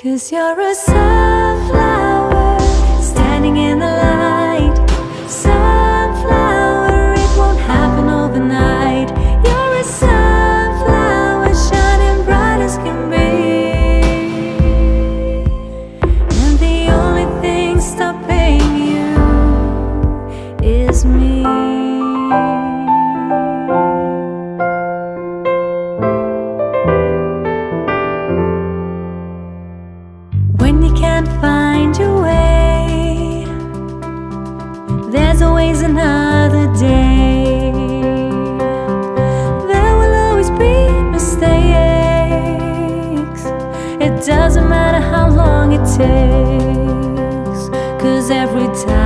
'Cause you're a sunflower standing in the light. Sunflower, it won't happen overnight. You're a sunflower shining bright as can be. And the only thing stopping you is me. When you can't find your way, there's always another day. There will always be mistakes. It doesn't matter how long it takes, 'cause every time